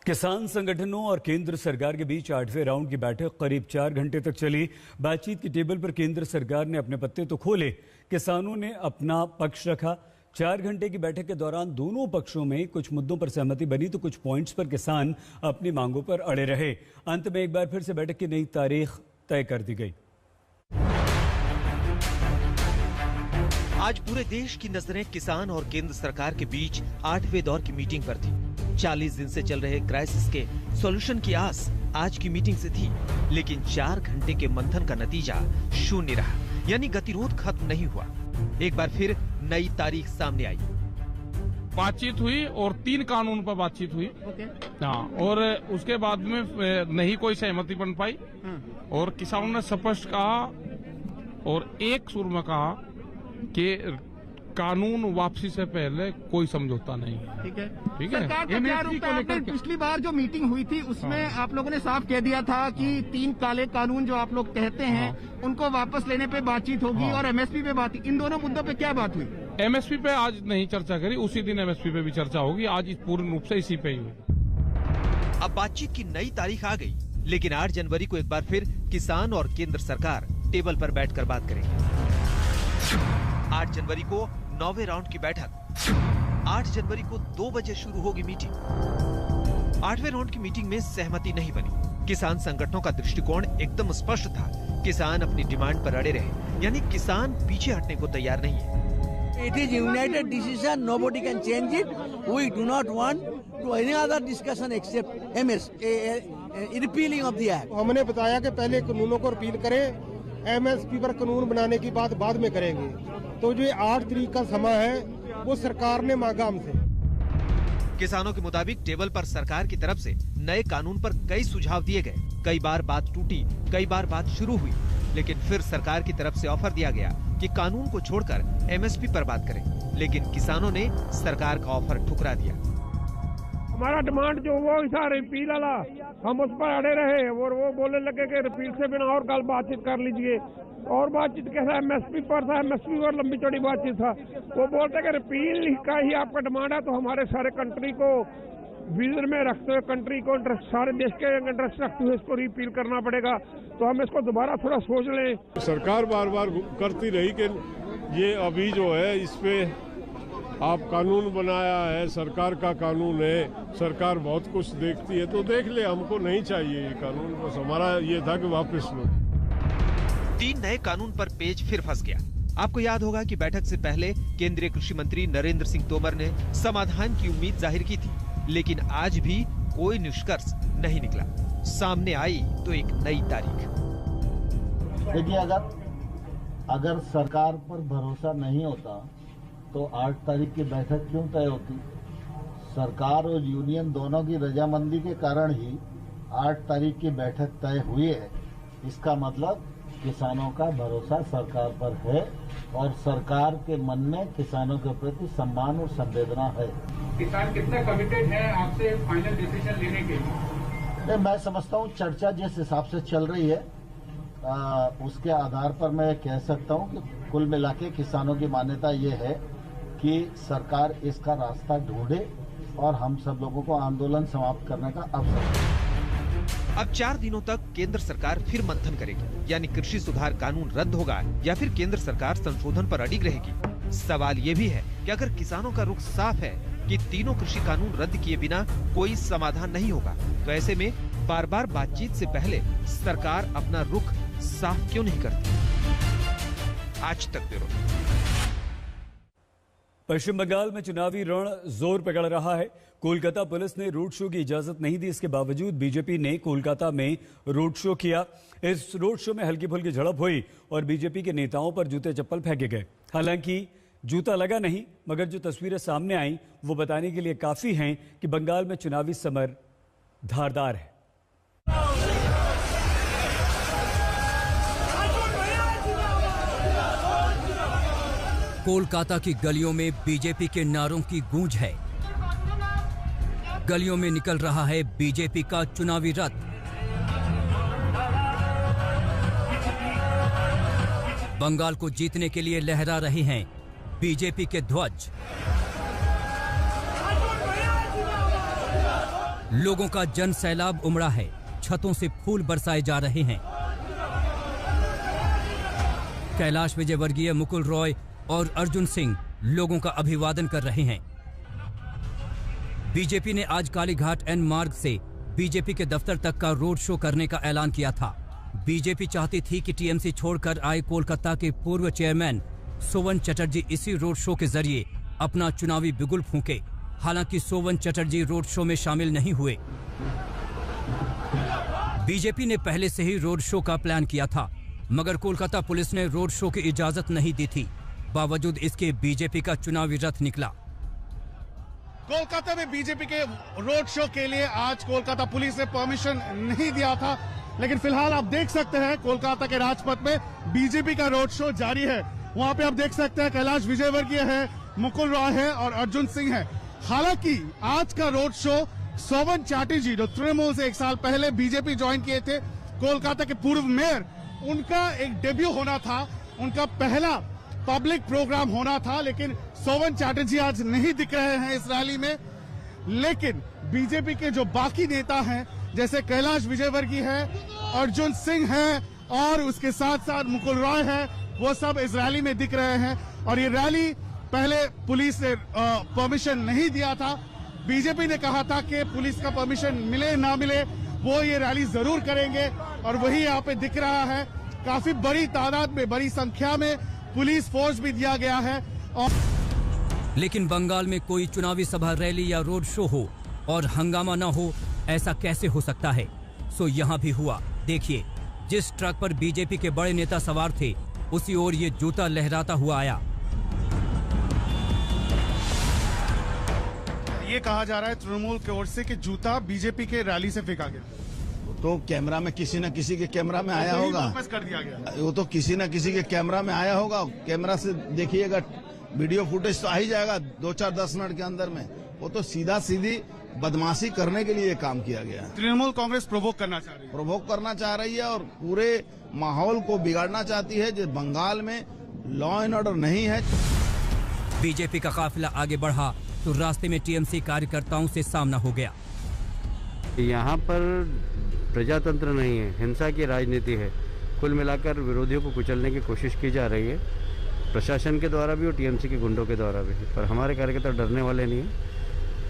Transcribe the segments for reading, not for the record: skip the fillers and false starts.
किसान संगठनों और केंद्र सरकार के बीच 8वें राउंड की बैठक करीब 4 घंटे तक चली। बातचीत की टेबल पर केंद्र सरकार ने अपने पत्ते तो खोले, किसानों ने अपना पक्ष रखा। 4 घंटे की बैठक के दौरान दोनों पक्षों में कुछ मुद्दों पर सहमति बनी तो कुछ पॉइंट्स पर किसान अपनी मांगों पर अड़े रहे। अंत में एक बार फिर से बैठक की नई तारीख तय कर दी गई। आज पूरे देश की नजरें किसान और केंद्र सरकार के बीच 8वें दौर की मीटिंग पर थी। 40 दिन से चल रहे क्राइसिस के सॉल्यूशन की आस आज की मीटिंग से थी, लेकिन 4 घंटे के मंथन का नतीजा शून्य रहा, यानी गतिरोध खत्म नहीं हुआ। एक बार फिर नई तारीख सामने आई। बातचीत हुई और 3 कानून पर बातचीत हुई। हाँ, और उसके बाद में नहीं कोई सहमति बन पाई और किसानों ने स्पष्ट कहा और एक सुर में कहा कि कानून वापसी से पहले कोई समझौता नहीं है। ठीक है। सरकार का क्या रुख है? पिछली बार जो मीटिंग हुई थी उसमें आप लोगों ने साफ कह दिया था कि 3 काले कानून जो आप लोग कहते हैं उनको वापस लेने पे बातचीत होगी और एमएसपी पे बात। इन दोनों मुद्दों पे क्या बात हुई? एमएसपी पे आज नहीं चर्चा करी, उसी दिन एमएसपी पे भी चर्चा होगी। आज पूर्ण रूप से इसी पे ही हुई। अब बातचीत की नई तारीख आ गई, लेकिन 8 जनवरी को एक बार फिर किसान और केंद्र सरकार टेबल पर बैठकर बात करेंगे। 8 जनवरी को 9वें राउंड की बैठक। 8 जनवरी को 2 बजे शुरू होगी मीटिंग। 8वें राउंड की मीटिंग में सहमति नहीं बनी। किसान संगठनों का दृष्टिकोण एकदम स्पष्ट था। किसान अपनी डिमांड पर अड़े रहे, यानी किसान पीछे हटने को तैयार नहीं है। It is united decision. Nobody can change it. We do not want to any other discussion except repealing of the act. हमने बताया कि पहले कानूनों को रिपील करें, एमएसपी पर कानून बनाने की बात बाद में करेंगे। तो जो 8 तारीख का समय है वो सरकार ने मांगा हमसे। किसानों के मुताबिक टेबल पर सरकार की तरफ से नए कानून पर कई सुझाव दिए गए। कई बार बात टूटी, कई बार बात शुरू हुई, लेकिन फिर सरकार की तरफ से ऑफर दिया गया कि कानून को छोड़कर एमएसपी पर बात करें, लेकिन किसानों ने सरकार का ऑफर ठुकरा दिया। हमारा डिमांड जो वो इसा रिपील वाला, हम उस पर अड़े रहे और वो बोलने लगे कि रिपील से बिना और कल बातचीत कर लीजिए। और बातचीत कैसा एमएसपी पर था, एमएसपी और लंबी चौड़ी बातचीत था। वो बोलते कि रिपील का ही आपका डिमांड है, तो हमारे सारे कंट्री को विजन में रखते हुए, कंट्री को सारे देश के इंटरेस्ट रखते हुए इसको रिपील करना पड़ेगा। तो हम इसको दोबारा थोड़ा सोच लें। सरकार बार बार करती रही कि ये अभी जो है इस पे आप कानून बनाया है, सरकार का कानून है, सरकार बहुत कुछ देखती है तो देख ले, हमको नहीं चाहिए ये कानून। बस हमारा ये था कि वापस लो। 3 नए कानून पर पेज फिर फंस गया। आपको याद होगा कि बैठक से पहले केंद्रीय कृषि मंत्री नरेंद्र सिंह तोमर ने समाधान की उम्मीद जाहिर की थी, लेकिन आज भी कोई निष्कर्ष नहीं निकला। सामने आई तो एक नई तारीख। देखिए, अगर सरकार पर भरोसा नहीं होता तो 8 तारीख की बैठक क्यों तय होती? सरकार और यूनियन दोनों की रजामंदी के कारण ही 8 तारीख की बैठक तय हुई है। इसका मतलब किसानों का भरोसा सरकार पर है और सरकार के मन में किसानों के प्रति सम्मान और संवेदना है। किसान कितना कमिटेड है आपसे फाइनल डिसीजन लेने के लिए? मैं समझता हूँ चर्चा जिस हिसाब से चल रही है उसके आधार पर मैं कह सकता हूँ कि कुल मिला के किसानों की मान्यता ये है कि सरकार इसका रास्ता ढूंढे और हम सब लोगों को आंदोलन समाप्त करने का अवसर। अब 4 दिनों तक केंद्र सरकार फिर मंथन करेगी, यानी कृषि सुधार कानून रद्द होगा या फिर केंद्र सरकार संशोधन पर अडिग रहेगी। सवाल ये भी है कि अगर किसानों का रुख साफ है कि तीनों कृषि कानून रद्द किए बिना कोई समाधान नहीं होगा, तो ऐसे में बार बार बातचीत से पहले सरकार अपना रुख साफ क्यों नहीं करती? आज तक ब्यूरो। पश्चिम बंगाल में चुनावी रण जोर पकड़ रहा है। कोलकाता पुलिस ने रोड शो की इजाजत नहीं दी, इसके बावजूद बीजेपी ने कोलकाता में रोड शो किया। इस रोड शो में हल्की फुल्की झड़प हुई और बीजेपी के नेताओं पर जूते चप्पल फेंके गए। हालांकि जूता लगा नहीं, मगर जो तस्वीरें सामने आई वो बताने के लिए काफी हैं कि बंगाल में चुनावी समर धारदार है। कोलकाता की गलियों में बीजेपी के नारों की गूंज है। गलियों में निकल रहा है बीजेपी का चुनावी रथ। बंगाल को जीतने के लिए लहरा रहे हैं बीजेपी के ध्वज। लोगों का जन सैलाब उमड़ा है, छतों से फूल बरसाए जा रहे हैं। कैलाश विजयवर्गीय, मुकुल रॉय और अर्जुन सिंह लोगों का अभिवादन कर रहे हैं। बीजेपी ने आज कालीघाट एन मार्ग से बीजेपी के दफ्तर तक का रोड शो करने का ऐलान किया था। बीजेपी चाहती थी कि टीएमसी छोड़कर आए कोलकाता के पूर्व चेयरमैन सोवन चटर्जी इसी रोड शो के जरिए अपना चुनावी बिगुल फूंके। हालांकि सोवन चटर्जी रोड शो में शामिल नहीं हुए। बीजेपी ने पहले से ही रोड शो का प्लान किया था, मगर कोलकाता पुलिस ने रोड शो की इजाजत नहीं दी थी। बावजूद इसके बीजेपी का चुनावी रथ निकला। कोलकाता में बीजेपी के रोड शो के लिए आज कोलकाता पुलिस ने परमिशन नहीं दिया था, लेकिन फिलहाल आप देख सकते हैं कोलकाता के राजपथ में बीजेपी का रोड शो जारी है। वहां पे आप देख सकते हैं कैलाश विजयवर्गीय है, मुकुल रॉय है और अर्जुन सिंह है। हालांकि आज का रोड शो सोवन चैटर्जी, जो तृणमूल से 1 साल पहले बीजेपी ज्वाइन किए थे, कोलकाता के पूर्व मेयर, उनका एक डेब्यू होना था, उनका पहला पब्लिक प्रोग्राम होना था। लेकिन सोवन चैटर्जी आज नहीं दिख रहे हैं इस रैली में। लेकिन बीजेपी के जो बाकी नेता हैं, जैसे कैलाश विजयवर्गीय है, अर्जुन सिंह है और उसके साथ साथ मुकुल रॉय है, वो सब इस रैली में दिख रहे हैं। और ये रैली पहले पुलिस ने परमिशन नहीं दिया था। बीजेपी ने कहा था कि पुलिस का परमिशन मिले ना मिले वो ये रैली जरूर करेंगे, और वही यहाँ पे दिख रहा है। काफी बड़ी तादाद में, बड़ी संख्या में पुलिस फोर्स भी दिया गया है। और लेकिन बंगाल में कोई चुनावी सभा, रैली या रोड शो हो और हंगामा न हो, ऐसा कैसे हो सकता है? सो यहाँ भी हुआ। देखिए, जिस ट्रक पर बीजेपी के बड़े नेता सवार थे, उसी ओर ये जूता लहराता हुआ आया। ये कहा जा रहा है तृणमूल की ओर से कि जूता बीजेपी के रैली से फेंका गया, तो कैमरा में किसी न किसी के कैमरा में आया होगा, वापस कर दिया गया। वो तो किसी न किसी के कैमरा में आया होगा। कैमरा से देखिएगा, वीडियो फुटेज तो आ ही जाएगा 2-4-10 मिनट के अंदर में। वो तो सीधा सीधी बदमाशी करने के लिए काम किया गया। तृणमूल कांग्रेस प्रोवोक करना चाह रही है, प्रोवोक करना चाह रही है और पूरे माहौल को बिगाड़ना चाहती है। जो बंगाल में लॉ एंड ऑर्डर नहीं है। बीजेपी का काफिला आगे बढ़ा तो रास्ते में टीएमसी कार्यकर्ताओं से सामना हो गया। यहाँ पर प्रजातंत्र नहीं है, हिंसा की राजनीति है। कुल मिलाकर विरोधियों को कुचलने की कोशिश की जा रही है, प्रशासन के द्वारा भी और टीएमसी के गुंडों के द्वारा भी। पर हमारे कार्यकर्ता डरने वाले नहीं हैं,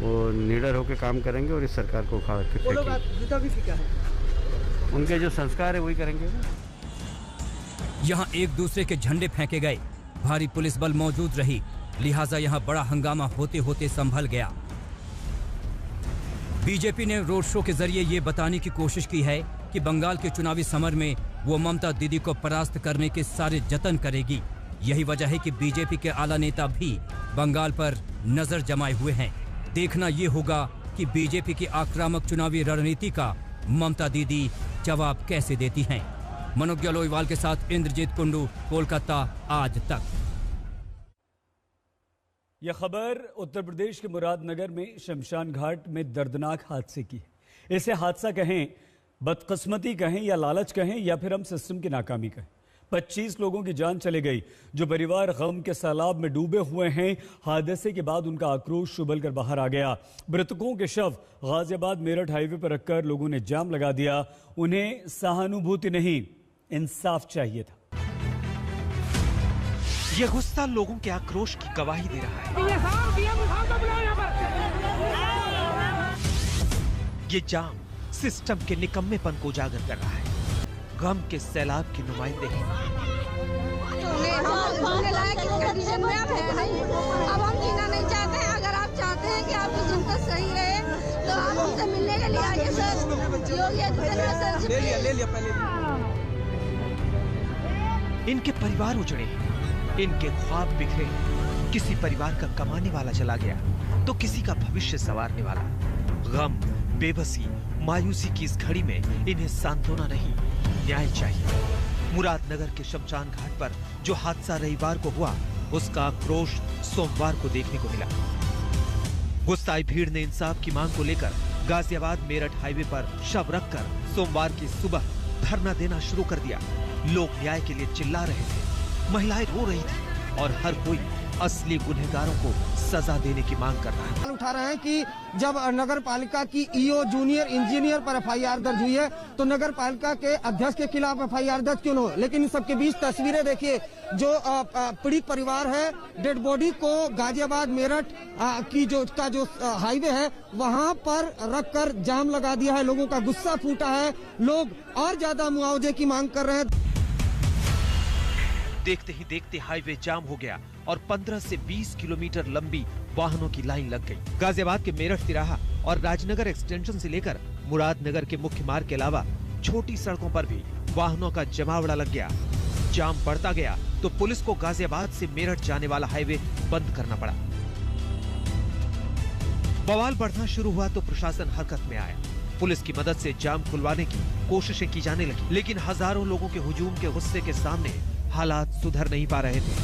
वो निडर होकर काम करेंगे और इस सरकार को उखाड़ के फेंकेंगे। उनके जो संस्कार है वही करेंगे। यहाँ एक दूसरे के झंडे फेंके गए, भारी पुलिस बल मौजूद रही, लिहाजा यहाँ बड़ा हंगामा होते होते संभल गया। बीजेपी ने रोड शो के जरिए ये बताने की कोशिश की है कि बंगाल के चुनावी समर में वो ममता दीदी को परास्त करने के सारे जतन करेगी। यही वजह है कि बीजेपी के आला नेता भी बंगाल पर नजर जमाए हुए हैं। देखना ये होगा कि बीजेपी की आक्रामक चुनावी रणनीति का ममता दीदी जवाब कैसे देती हैं। मनोज गलोईवाल के साथ इंद्रजीत कुंडू, कोलकाता आज तक। यह खबर उत्तर प्रदेश के मुरादनगर में शमशान घाट में दर्दनाक हादसे की है। इसे हादसा कहें, बदकिस्मती कहें या लालच कहें या फिर हम सिस्टम की नाकामी कहें। 25 लोगों की जान चली गई। जो परिवार गम के सैलाब में डूबे हुए हैं, हादसे के बाद उनका आक्रोश उबल कर बाहर आ गया। मृतकों के शव गाजियाबाद मेरठ हाईवे पर रखकर लोगों ने जाम लगा दिया। उन्हें सहानुभूति नहीं, इंसाफ चाहिए था। ये गुस्सा लोगों के आक्रोश की गवाही दे रहा है। ये जाम सिस्टम के निकम्मेपन को उजागर कर रहा है। गम के सैलाब के नुमाइंदे हैं। अब हम जीना नहीं चाहते हैं। अगर आप चाहते हैं कि आपकी जिंदगी सही रहे तो आप हमसे मिलने के लिए आइए सर। योगी आदित्यनाथ सर ले लिया पहले। इनके परिवार उजड़े, इनके ख्वाब बिखरे। किसी परिवार का कमाने वाला चला गया तो किसी का भविष्य संवारने वाला। गम, बेबसी, मायूसी की इस घड़ी में इन्हें सांत्वना नहीं, न्याय चाहिए। मुरादनगर के शमशान घाट पर जो हादसा रविवार को हुआ, उसका आक्रोश सोमवार को देखने को मिला। गुस्साई भीड़ ने इंसाफ की मांग को लेकर गाजियाबाद मेरठ हाईवे पर शव रखकर सोमवार की सुबह धरना देना शुरू कर दिया। लोग न्याय के लिए चिल्ला रहे थे, महिलाएं रो रही थी और हर कोई असली गुनहगारों को सजा देने की मांग कर रहा है। उठा रहे हैं कि जब नगर पालिका की ईओ जूनियर इंजीनियर पर एफआईआर दर्ज हुई है तो नगर पालिका के अध्यक्ष के खिलाफ एफआईआर दर्ज क्यों न हो। लेकिन इन सबके बीच तस्वीरें देखिए, जो पीड़ित परिवार है डेड बॉडी को गाजियाबाद मेरठ की जो हाईवे है वहां पर रखकर जाम लगा दिया है। लोगों का गुस्सा फूटा है, लोग और ज्यादा मुआवजे की मांग कर रहे हैं। देखते ही देखते हाईवे जाम हो गया और 15 से 20 किलोमीटर लंबी वाहनों की लाइन लग गई। गाजियाबाद के मेरठ तिराहा और राजनगर एक्सटेंशन से लेकर मुरादनगर के मुख्य मार्ग के अलावा छोटी सड़कों पर भी वाहनों का जमावड़ा लग गया। जाम बढ़ता गया तो पुलिस को गाजियाबाद से मेरठ जाने वाला हाईवे बंद करना पड़ा। बवाल बढ़ना शुरू हुआ तो प्रशासन हरकत में आया। पुलिस की मदद से जाम खुलवाने की कोशिशें की जाने लगी, लेकिन हजारों लोगों के हुजूम के गुस्से के सामने हालात सुधर नहीं पा रहे थे।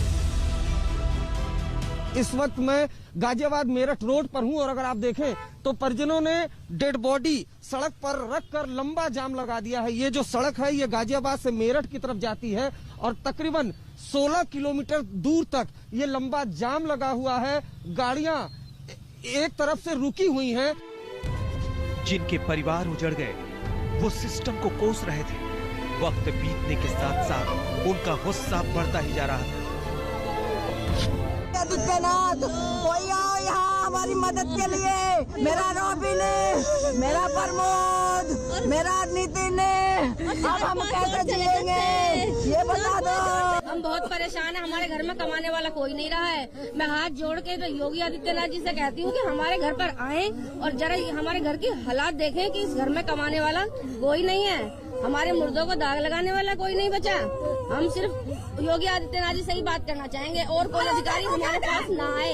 इस वक्त मैं गाजियाबाद मेरठ रोड पर हूं और अगर आप देखें तो परिजनों ने डेड बॉडी सड़क पर रखकर लंबा जाम लगा दिया है। ये जो सड़क है ये गाजियाबाद से मेरठ की तरफ जाती है और तकरीबन 16 किलोमीटर दूर तक ये लंबा जाम लगा हुआ है। गाड़ियां एक तरफ से रुकी हुई हैं। जिनके परिवार उजड़ गए वो सिस्टम को कोस रहे थे। वक्त बीतने के साथ साथ उनका गुस्सा बढ़ता ही जा रहा था। आदित्यनाथ, कोई आओ यहाँ हमारी मदद के लिए। मेरा रोबिन, मेरा प्रमोद, मेरा नितिन, अब हम कैसे जिएंगे ये बता दो। हम बहुत परेशान हैं, हमारे घर में कमाने वाला कोई नहीं रहा है। मैं हाथ जोड़ के तो योगी आदित्यनाथ जी से कहती हूँ कि हमारे घर पर आएं और जरा हमारे घर की हालात देखें कि इस घर में कमाने वाला कोई नहीं है। हमारे मुर्दों को दाग लगाने वाला कोई नहीं बचा। हम सिर्फ योगी आदित्यनाथ जी से ही बात करना चाहेंगे और कोई अधिकारी हमारे पास ना आए।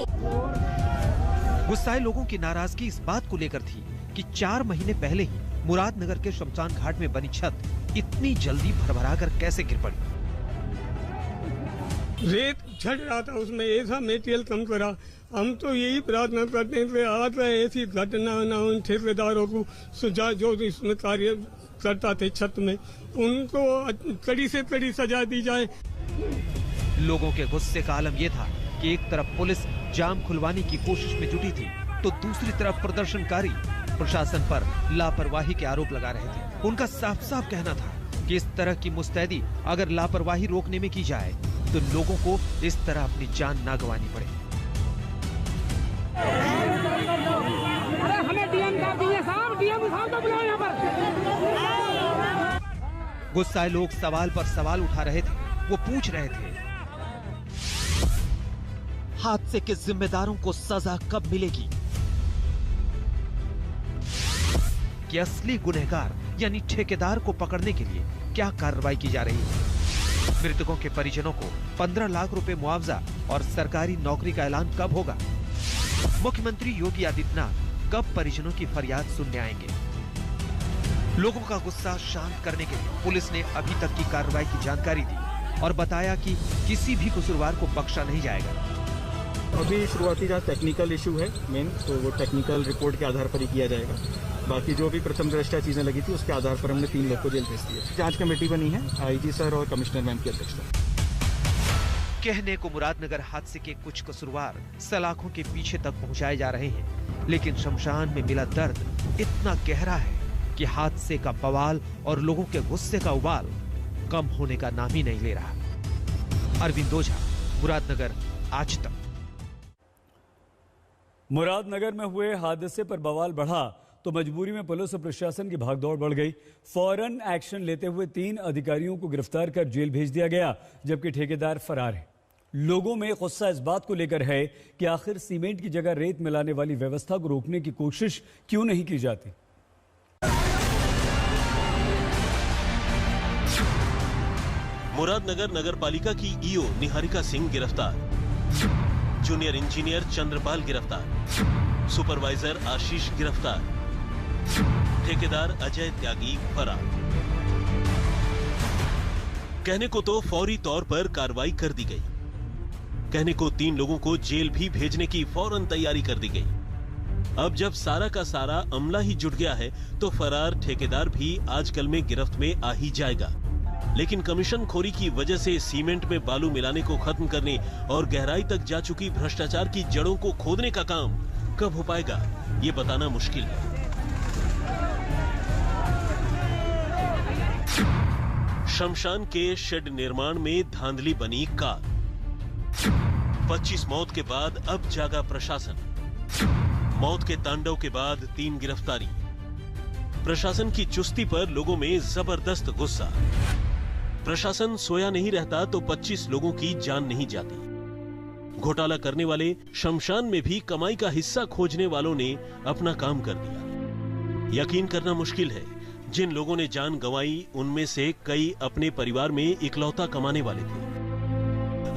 गुस्साए लोगों की नाराजगी इस बात को लेकर थी कि 4 महीने पहले ही मुरादनगर के शमशान घाट में बनी छत इतनी जल्दी भरभरा कर कैसे गिर पड़ी। रेत झड़ रहा था, उसमें ऐसा मेटेरियल कम करा। हम तो यही प्रार्थना करते हैं कि आज ऐसी घटना न उन ठेकेदारों को सुझा जो इसमें कार्य करता थे छत में, उनको कड़ी से कड़ी सजा दी जाए। लोगों के गुस्से का आलम यह था कि एक तरफ पुलिस जाम खुलवाने की कोशिश में जुटी थी तो दूसरी तरफ प्रदर्शनकारी प्रशासन पर लापरवाही के आरोप लगा रहे थे। उनका साफ साफ कहना था कि इस तरह की मुस्तैदी अगर लापरवाही रोकने में की जाए तो लोगों को इस तरह अपनी जान ना गंवानी पड़े। हमें डीएम का दिए साहब, डीएम साहब को बुलाओ यहाँ पर। गुस्साए लोग सवाल पर सवाल उठा रहे थे। वो पूछ रहे थे हादसे के जिम्मेदारों को सजा कब मिलेगी, कि असली गुनहगार यानी ठेकेदार को पकड़ने के लिए क्या कार्रवाई की जा रही है। मृतकों के परिजनों को 15 लाख रुपए मुआवजा और सरकारी नौकरी का ऐलान कब होगा। मुख्यमंत्री योगी आदित्यनाथ कब परिजनों की फरियाद सुनने आएंगे। लोगों का गुस्सा शांत करने के लिए पुलिस ने अभी तक की कार्रवाई की जानकारी दी और बताया कि किसी भी कसूरवार को बख्शा नहीं जाएगा। अभी शुरुआती जहाँ टेक्निकल इशू है मेन, तो वो टेक्निकल रिपोर्ट के आधार पर ही किया जाएगा। बाकी जो भी प्रथम दृष्टया चीजें लगी थी उसके आधार पर हमने 3 लोग को जेल भेज दिया। जांच कमेटी बनी है, आईजी सर और कमिश्नर मैम की अध्यक्षता। कहने को मुरादनगर हादसे के कुछ कसूरवार सलाखों के पीछे तक पहुंचाए जा रहे हैं, लेकिन शमशान में मिला दर्द इतना गहरा है कि हादसे का बवाल और लोगों के गुस्से का उबाल कम होने का नाम ही नहीं ले रहा। अरविंद ओझा, मुरादनगर, आज तक। मुरादनगर में हुए हादसे पर बवाल बढ़ा तो मजबूरी में पुलिस और प्रशासन की भागदौड़ बढ़ गई। फौरन एक्शन लेते हुए 3 अधिकारियों को गिरफ्तार कर जेल भेज दिया गया, जबकि ठेकेदार फरार है। लोगों में गुस्सा इस बात को लेकर है कि आखिर सीमेंट की जगह रेत मिलाने वाली व्यवस्था को रोकने की कोशिश क्यों नहीं की जाती। मुरादनगर नगर पालिका की ईओ निहारिका सिंह गिरफ्तार, जूनियर इंजीनियर चंद्रपाल गिरफ्तार, सुपरवाइजर आशीष गिरफ्तार, ठेकेदार अजय त्यागी फरार। कहने को तो फौरी तौर पर कार्रवाई कर दी गई, कहने को 3 लोगों को जेल भी भेजने की फौरन तैयारी कर दी गई। अब जब सारा का सारा अमला ही जुट गया है तो फरार ठेकेदार भी आजकल में गिरफ्त में आ ही जाएगा। लेकिन कमीशन खोरी की वजह से सीमेंट में बालू मिलाने को खत्म करने और गहराई तक जा चुकी भ्रष्टाचार की जड़ों को खोदने का काम कब हो पाएगा, ये बताना मुश्किल है। शमशान के शेड निर्माण में धांधली बनी कार। 25 मौत के बाद अब जागा प्रशासन। मौत के तांडव के बाद 3 गिरफ्तारी। प्रशासन की चुस्ती पर लोगों में जबरदस्त गुस्सा। प्रशासन सोया नहीं रहता तो 25 लोगों की जान नहीं जाती। घोटाला करने वाले शमशान में भी कमाई का हिस्सा खोजने वालों ने अपना काम कर दिया। यकीन करना मुश्किल है, जिन लोगों ने जान गंवाई उनमें से कई अपने परिवार में इकलौता कमाने वाले थे,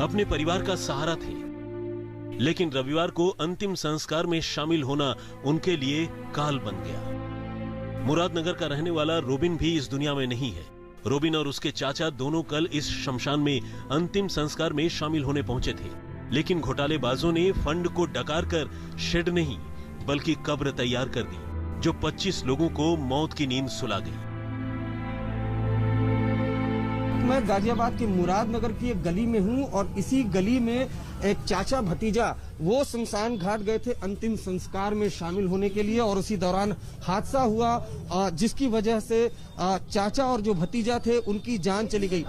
अपने परिवार का सहारा थे। लेकिन रविवार को अंतिम संस्कार में शामिल होना उनके लिए काल बन गया। मुरादनगर का रहने वाला रोबिन भी इस दुनिया में नहीं है। रोबिन और उसके चाचा दोनों कल इस शमशान में अंतिम संस्कार में शामिल होने पहुंचे थे, लेकिन घोटालेबाजों ने फंड को डकार कर शेड नहीं बल्कि कब्र तैयार कर दी, जो 25 लोगों को मौत की नींद सुला गई। मैं गाजियाबाद के मुरादनगर की एक गली में हूं और इसी गली में एक चाचा भतीजा वो शमशान घाट गए थे अंतिम संस्कार में शामिल होने के लिए और उसी दौरान हादसा हुआ जिसकी वजह से चाचा और जो भतीजा थे उनकी जान चली गई।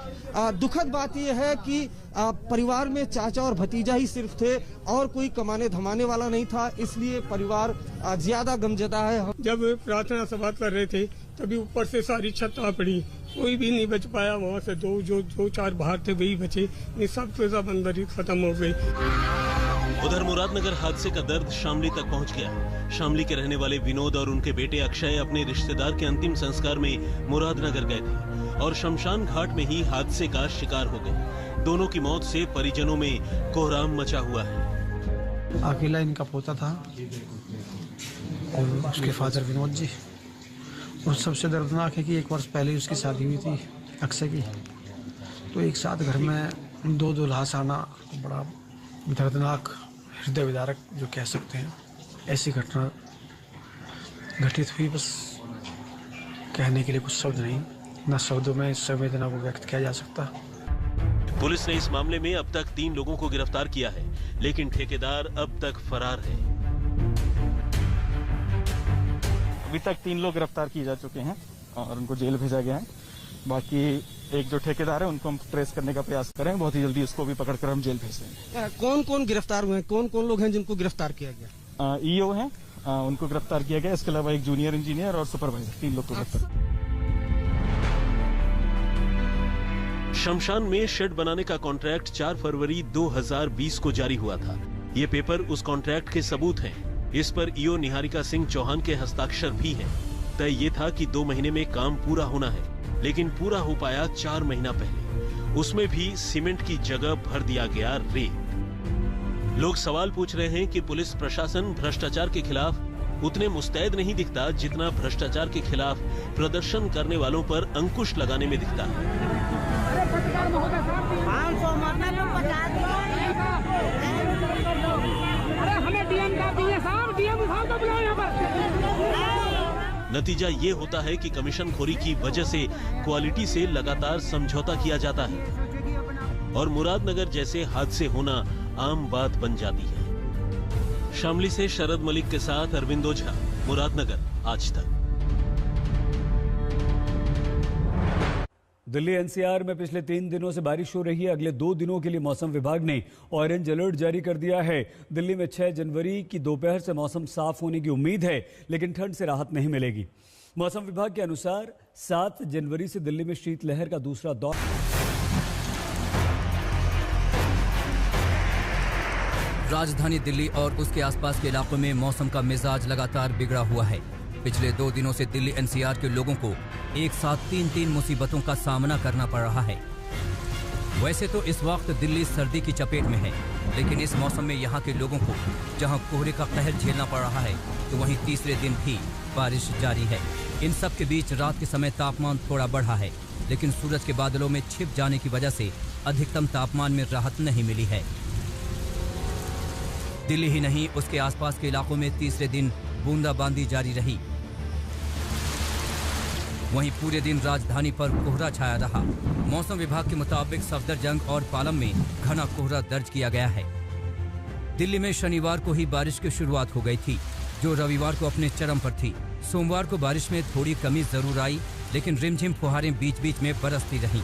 दुखद बात यह है कि परिवार में चाचा और भतीजा ही सिर्फ थे और कोई कमाने धमाने वाला नहीं था, इसलिए परिवार ज्यादा गमजदा है। जब प्रार्थना सभा कर रहे थे तभी ऊपर से सारी छत आ पड़ी, कोई भी नहीं बच पाया। वहाँ से दो चार बाहर थे वही बचे, ये सब तो सब अंदर ही खत्म हो गई। उधर मुरादनगर हादसे का दर्द शामली तक पहुंच गया। शामली के रहने वाले विनोद और उनके बेटे अक्षय अपने रिश्तेदार के अंतिम संस्कार में मुरादनगर गए थे और शमशान घाट में ही हादसे का शिकार हो गए। दोनों की मौत से परिजनों में कोहराम मचा हुआ है। अकेला इनका पोता था और उसके फादर विनोद जी। और सबसे दर्दनाक है कि 1 वर्ष पहले उसकी शादी हुई थी अक्षय की, तो एक साथ घर में 2 दुल्हा आना बड़ा दर्दनाक हृदय विदारक जो कह सकते हैं, ऐसी घटना घटित हुई। बस कहने के लिए कुछ शब्द नहीं, न शब्दों में इस संवेदना को व्यक्त किया जा सकता। पुलिस ने इस मामले में अब तक 3 लोगों को गिरफ्तार किया है, लेकिन ठेकेदार अब तक फरार है। अभी तक 3 लोग गिरफ्तार किए जा चुके हैं और उनको जेल भेजा गया है। बाकी एक जो ठेकेदार है उनको हम ट्रेस करने का प्रयास करें, बहुत ही जल्दी उसको भी पकड़कर हम जेल भेज देंगे। कौन कौन गिरफ्तार हुए हैं, कौन कौन लोग हैं जिनको गिरफ्तार किया गया? ईओ हैं, उनको गिरफ्तार किया गया। इसके अलावा एक जूनियर इंजीनियर और सुपरवाइजर, 3 लोग को गिरफ्तार। शमशान में शेड बनाने का कॉन्ट्रैक्ट 4 फरवरी 2020 को जारी हुआ था। ये पेपर उस कॉन्ट्रैक्ट के सबूत हैं। इस पर ईओ निहारिका सिंह चौहान के हस्ताक्षर भी हैं। तय ये था कि 2 महीने में काम पूरा होना है, लेकिन पूरा हो पाया 4 महीना पहले। उसमें भी सीमेंट की जगह भर दिया गया रेत। लोग सवाल पूछ रहे हैं कि पुलिस प्रशासन भ्रष्टाचार के खिलाफ उतने मुस्तैद नहीं दिखता जितना भ्रष्टाचार के खिलाफ प्रदर्शन करने वालों पर अंकुश लगाने में दिखता है। नतीजा ये होता है कि कमीशनखोरी की वजह से क्वालिटी से लगातार समझौता किया जाता है और मुरादनगर जैसे हादसे होना आम बात बन जाती है। शामली से शरद मलिक के साथ अरविंद ओझा, मुरादनगर, आज तक। दिल्ली एनसीआर में पिछले 3 दिनों से बारिश हो रही है। अगले 2 दिनों के लिए मौसम विभाग ने ऑरेंज अलर्ट जारी कर दिया है। दिल्ली में 6 जनवरी की दोपहर से मौसम साफ होने की उम्मीद है, लेकिन ठंड से राहत नहीं मिलेगी। मौसम विभाग के अनुसार 7 जनवरी से दिल्ली में शीतलहर का दूसरा दौर। राजधानी दिल्ली और उसके आसपास के इलाकों में मौसम का मिजाज लगातार बिगड़ा हुआ है। पिछले 2 दिनों से दिल्ली एनसीआर के लोगों को एक साथ 3 मुसीबतों का सामना करना पड़ रहा है। वैसे तो इस वक्त दिल्ली सर्दी की चपेट में है, लेकिन इस मौसम में यहाँ के लोगों को जहाँ कोहरे का कहर झेलना पड़ रहा है, तो वहीं तीसरे दिन भी बारिश जारी है। इन सब के बीच रात के समय तापमान थोड़ा बढ़ा है, लेकिन सूरज के बादलों में छिप जाने की वजह से अधिकतम तापमान में राहत नहीं मिली है। दिल्ली ही नहीं, उसके आसपास के इलाकों में तीसरे दिन बूंदाबांदी जारी रही। वहीं पूरे दिन राजधानी पर कोहरा छाया रहा। मौसम विभाग के मुताबिक सफदरजंग और पालम में घना कोहरा दर्ज किया गया है। दिल्ली में शनिवार को ही बारिश की शुरुआत हो गई थी, जो रविवार को अपने चरम पर थी। सोमवार को बारिश में थोड़ी कमी जरूर आई, लेकिन रिमझिम फुहारें बीच बीच में बरसती रहीं।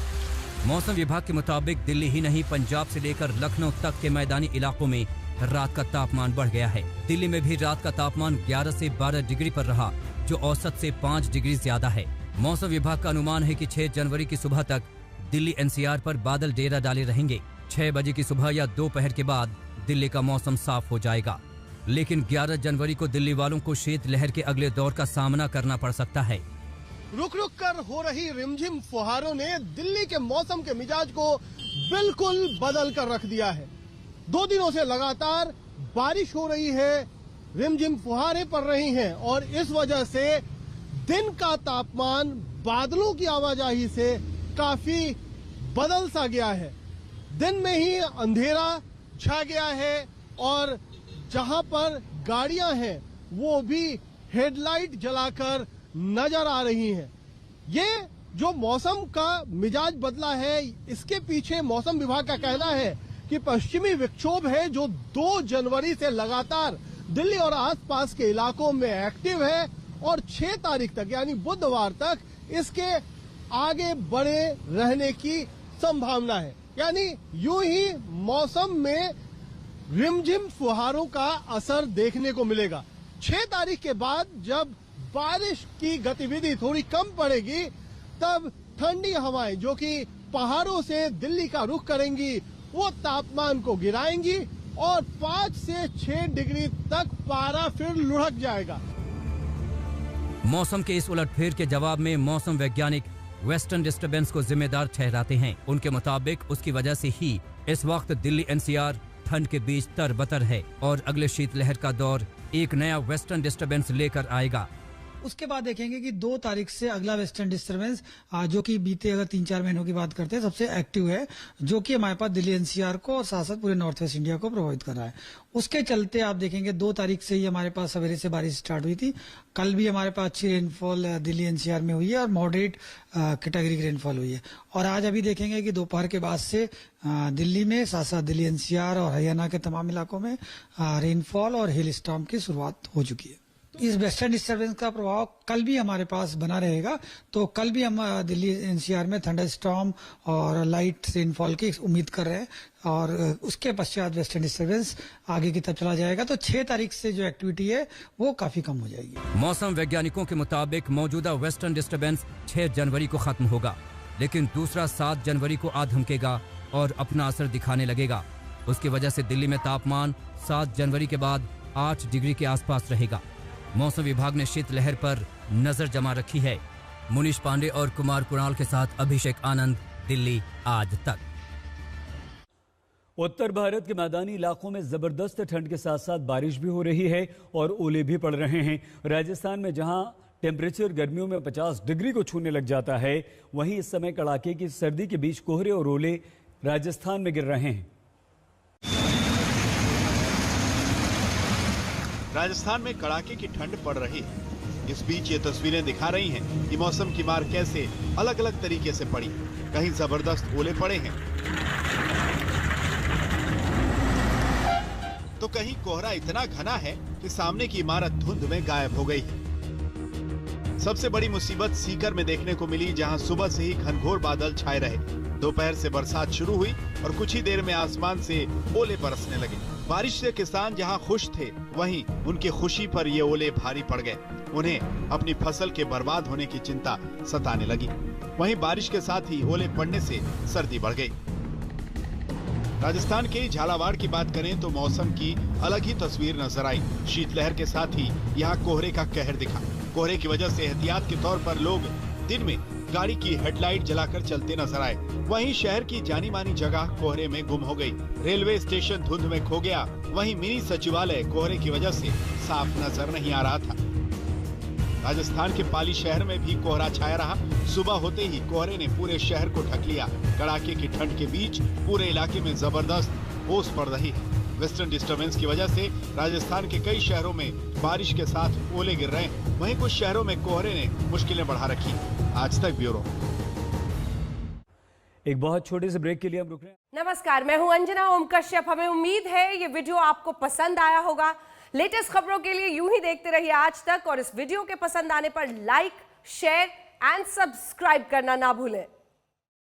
मौसम विभाग के मुताबिक दिल्ली ही नहीं, पंजाब से लेकर लखनऊ तक के मैदानी इलाकों में रात का तापमान बढ़ गया है। दिल्ली में भी रात का तापमान 11 से 12 डिग्री पर रहा, जो औसत से 5 डिग्री ज्यादा है। मौसम विभाग का अनुमान है कि 6 जनवरी की सुबह तक दिल्ली एनसीआर पर बादल डेरा डाले रहेंगे। 6 बजे की सुबह या दोपहर के बाद दिल्ली का मौसम साफ हो जाएगा, लेकिन 11 जनवरी को दिल्ली वालों को शीतलहर के अगले दौर का सामना करना पड़ सकता है। रुक रुक कर हो रही रिमझिम फुहारों ने दिल्ली के मौसम के मिजाज को बिल्कुल बदल कर रख दिया है। 2 दिनों से लगातार बारिश हो रही है, रिमझिम फुहारें पड़ रही हैं और इस वजह से दिन का तापमान बादलों की आवाजाही से काफी बदल सा गया है। दिन में ही अंधेरा छा गया है और जहां पर गाड़ियां हैं वो भी हेडलाइट जलाकर नजर आ रही हैं। ये जो मौसम का मिजाज बदला है, इसके पीछे मौसम विभाग का कहना है कि पश्चिमी विक्षोभ है जो 2 जनवरी से लगातार दिल्ली और आसपास के इलाकों में एक्टिव है और 6 तारीख तक यानी बुधवार तक इसके आगे बढ़े रहने की संभावना है। यानी यूं ही मौसम में रिमझिम फुहारों का असर देखने को मिलेगा। 6 तारीख के बाद जब बारिश की गतिविधि थोड़ी कम पड़ेगी, तब ठंडी हवाएं जो कि पहाड़ों से दिल्ली का रुख करेंगी वो तापमान को गिराएंगी और 5 से 6 डिग्री तक पारा फिर लुढ़क जाएगा। मौसम के इस उलटफेर के जवाब में मौसम वैज्ञानिक वेस्टर्न डिस्टर्बेंस को जिम्मेदार ठहराते हैं। उनके मुताबिक उसकी वजह से ही इस वक्त दिल्ली एनसीआर ठंड के बीच तरबतर है और अगले शीतलहर का दौर एक नया वेस्टर्न डिस्टर्बेंस लेकर आएगा। उसके बाद देखेंगे कि 2 तारीख से अगला वेस्टर्न डिस्टर्बेंस जो कि बीते अगर 3-4 महीनों की बात करते हैं सबसे एक्टिव है, जो कि हमारे पास दिल्ली एनसीआर को और साथ साथ पूरे नॉर्थ वेस्ट इंडिया को प्रभावित कर रहा है। उसके चलते आप देखेंगे 2 तारीख से ही हमारे पास सवेरे से बारिश स्टार्ट हुई थी। कल भी हमारे पास अच्छी रेनफॉल दिल्ली एनसीआर में हुई है और मॉडरेट कैटेगरी की रेनफॉल हुई है। और आज अभी देखेंगे कि दोपहर के बाद से दिल्ली में साथ साथ दिल्ली एनसीआर और हरियाणा के तमाम इलाकों में रेनफॉल और हिल स्टॉर्म की शुरुआत हो चुकी है। इस वेस्टर्न डिस्टर्बेंस का प्रभाव कल भी हमारे पास बना रहेगा, तो कल भी हम दिल्ली एनसीआर में थंडर स्टॉर्म और लाइट रेनफॉल की उम्मीद कर रहे हैं और उसके पश्चात वेस्टर्न डिस्टर्बेंस आगे की तरफ चला जाएगा। तो 6 तारीख से जो एक्टिविटी है वो काफी कम हो जाएगी। मौसम वैज्ञानिकों के मुताबिक मौजूदा वेस्टर्न डिस्टर्बेंस 6 जनवरी को खत्म होगा, लेकिन दूसरा 7 जनवरी को आ धमकेगा और अपना असर दिखाने लगेगा। उसकी वजह से दिल्ली में तापमान 7 जनवरी के बाद 8 डिग्री के आसपास रहेगा। मौसम विभाग ने शीतलहर पर नजर जमा रखी है। मुनीश पांडे और कुमार कुणाल के साथ अभिषेक आनंद, दिल्ली आज तक। उत्तर भारत के मैदानी इलाकों में जबरदस्त ठंड के साथ साथ बारिश भी हो रही है और ओले भी पड़ रहे हैं। राजस्थान में जहां टेम्परेचर गर्मियों में 50 डिग्री को छूने लग जाता है, वहीं इस समय कड़ाके की सर्दी के बीच कोहरे और ओले राजस्थान में गिर रहे हैं। राजस्थान में कड़ाके की ठंड पड़ रही है। इस बीच ये तस्वीरें दिखा रही हैं कि मौसम की मार कैसे अलग अलग तरीके से पड़ी। कहीं जबरदस्त ओले पड़े हैं तो कहीं कोहरा इतना घना है कि सामने की इमारत धुंध में गायब हो गई है। सबसे बड़ी मुसीबत सीकर में देखने को मिली, जहां सुबह से ही घनघोर बादल छाए रहे। दोपहर से बरसात शुरू हुई और कुछ ही देर में आसमान से ओले बरसने लगे। बारिश से किसान जहां खुश थे, वहीं उनकी खुशी पर ये ओले भारी पड़ गए। उन्हें अपनी फसल के बर्बाद होने की चिंता सताने लगी। वहीं बारिश के साथ ही ओले पड़ने से सर्दी बढ़ गई। राजस्थान के झालावाड़ की बात करें तो मौसम की अलग ही तस्वीर नजर आई। शीतलहर के साथ ही यहाँ कोहरे का कहर दिखा। कोहरे की वजह से एहतियात के तौर पर लोग दिन में गाड़ी की हेडलाइट जलाकर चलते नजर आए। वहीं शहर की जानी मानी जगह कोहरे में गुम हो गई। रेलवे स्टेशन धुंध में खो गया। वहीं मिनी सचिवालय कोहरे की वजह से साफ नजर नहीं आ रहा था। राजस्थान के पाली शहर में भी कोहरा छाया रहा। सुबह होते ही कोहरे ने पूरे शहर को ढक लिया। कड़ाके की ठंड के बीच पूरे इलाके में जबरदस्त ओस पड़ रही है। वेस्टर्न डिस्टर्बेंस की वजह से राजस्थान के कई शहरों में बारिश के साथ ओले गिर रहे हैं। वहीं कुछ शहरों में कोहरे ने मुश्किलें बढ़ा रखी। आज तक ब्यूरो। एक बहुत छोटे से ब्रेक के लिए हम रुक रहे हैं। नमस्कार, मैं हूं अंजना ओम कश्यप। हमें उम्मीद है ये वीडियो आपको पसंद आया होगा। लेटेस्ट खबरों के लिए यूं ही देखते रहिए आज तक, और इस वीडियो के पसंद आने पर लाइक, शेयर एंड सब्सक्राइब करना ना भूलें।